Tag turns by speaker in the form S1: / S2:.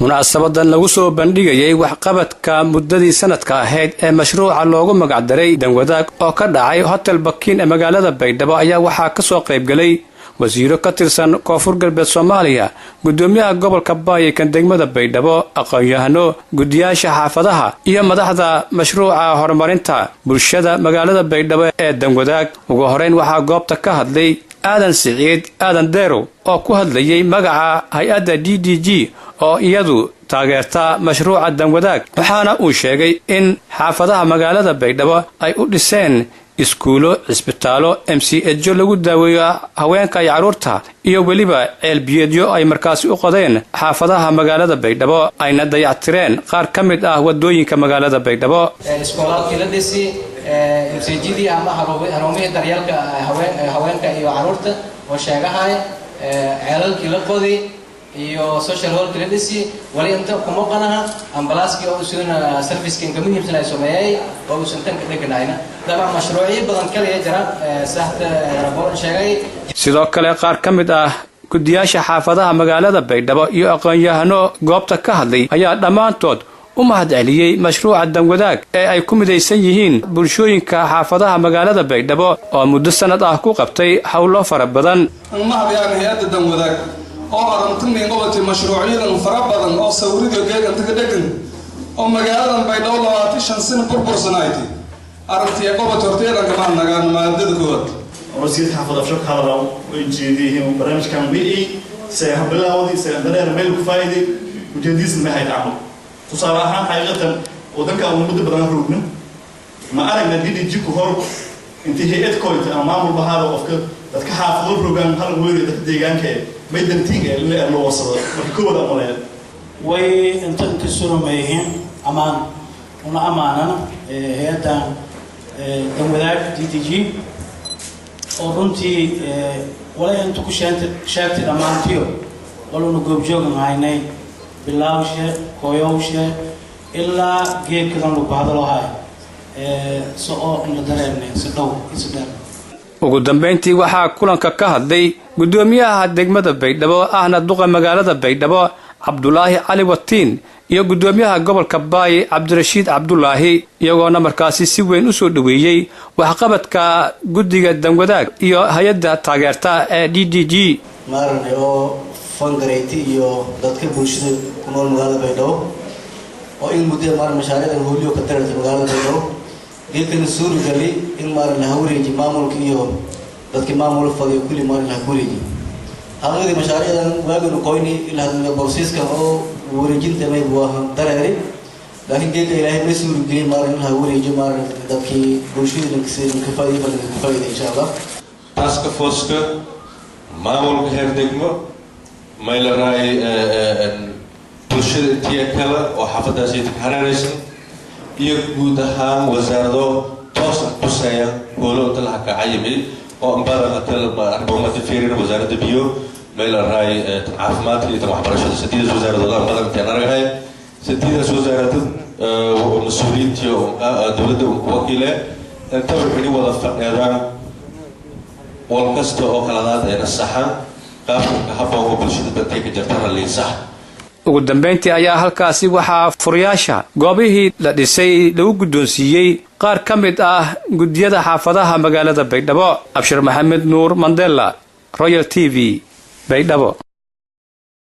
S1: munaasabadan lagu soo bandhigayay waxqabadka muddadii sanadka ahayd ee mashruuca loogu magac daray danwadaag oo ka dhacay hotel Bakiin ee magaalada Baydhabo ayaa waxaa ka soo qayb galay wasiiro ka tirsan Koonfur Galbeed Soomaaliya, gudoomiyaha gobolka Baay kan degmada Baydhabo, aqoon-yahano, gudiyaasha xaafadaha iyo madaxda mashruuca horumarinta bulshada magaalada Baydhabo ee danwadaag. Ugu horeyn waxaa goobta ka hadlay Aadan Siciid Aadan Deero oo ku hadlayay magaca hay'adda DDG oo iyadu taageerta mashruuca danwadaag, waxaana uu sheegay in xaafadaha magaalada Baydhabo ay u dhiseen iskuulo, cisbitaalo, MCH lagu daaweeyo haweenka iyo carruurta iyo weliba ceelbiyeedyo ay markaasi u qodeen xaafadaha magaalada Baydhabo ayna dayactireen qaar ka mid ah wadooyinka magaalada Baydhabo.
S2: iskoolada la dhisi MCHdii ama haroomaha daryeelka haweenka iyo carruurta oo sheegahay ceelalkii la qoday iyo social hall la dhisi wali inta kuma qanaha ambalaaskii oo sida service-ka muhiimsan ay sameeyay oo santan ka dhiganayna daba mashruuciyo badan kale jira saxta rabon sheegay.
S1: sidoo kale qaar ka mid ah gudiyaasha xaafadaha magaalada Baydhabo iyo aqoon-yahano goobta ka hadlay ayaa dhammaantood u mahadceliyay mashruuca danwadaag ee ay ku midaysan yihiin bulshooyinka xaafadaha magaalada Baydhabo oo muddo sanad ah ku qabtay hawlo fara badan.
S3: mahadiyaan hay'adda danwadaag oo arrintan gobolka mashruucyadan fara badan oo sawirada geeynta ka dhagan oo magaalada Baydhabo 25 sano burbursanaaytay arrintii gobolka horteeda kama nagaan maadada kood
S4: ورسيد حافظ أفشك هذا ويجيهم برنامج كان بيئي سيهبلاودي سيهبلنا ميل كفايدي وجديس ما هيتعمل تصراحة حقيقة وذنك أول مدة بدنا نروحنا ما أنا نديد يجيكو هرب انتهي إتكويت أمام البحر وأفكر تكحافظ البروجرام هل ويري تديجان كي بيدن تيجي اللي وصل مكتوب ده ملاك
S5: وأنت تسولو ماهين أمان ونا أمانة هيدا دموداك DDG ورنتي ولا أنتو كشانت الأمانتيو ولا نجوب جوج معيني باللاوشة كويوشة إلا جيب كذا نبغى هذا هاي سؤال ندرنا سدوا يسدر.
S1: ugu dambeyntii waxaa kulanka ka hadlay gudoomiyaha degmada Baydhabo ahna duqa magaalada Baydhabo Cabdulaahi Cali Watiin iyo gudoomiyaha gobolka Baay Cabdirashiid Cabdulaahi iyagoona markaasi si weyn u soo dhaweeyay waxqabadka gudiga danwadaag iyo hay'adda taageerta ee DDG.
S6: maarnayo fundraising iyo dadka bulshada ku nool magaalada Baydhabo oo in muddo mashaariicda hawliyo ka tirsan magaalada Baydhabo geedkan suur gali in la hawreeji maamulka iyo dadka maamulka fadhiyo kulli la hawreeji هذا مشاريع واجد قويني إلى هذا البروسيس كهو ورجين تماي بواه ترى لكن جيك إلى مسؤول جري مارن هوري جمار دكي بوشي نكسر كفاية فلكفاية إن شاء الله.
S7: تاسك فورس معمول كهردقمة ما إلى رأي بوشي تيكلا وحفظة زيت كهرنسن يقودها وزارة توصل بسيا ولو طلع كعيبي وأمبارح طلع حكومة فيرين وزارة البيو ما إلى رأي عافمات اللي تروح برشة ستيدة وزارة الله أمبارح كأنا رأي ستيدة وزارة مسؤولين تيو دولة وكيلة انتبه حني وظفنا هذا والقصد أو خلادات هنا الصحة قابل كحبة وبرشة بتيجي جرتها اللي صح.
S1: ugu dambeyntii ayaa halkaasi waxaa furiyaasha goobihii la dhisay lagu guddoonsiiyey qaar ka mid ah gudiyada xaafadaha magaalada Baydhabo. Abshir Maxamed Nuur Mandela, Royal TV, Baydhabo.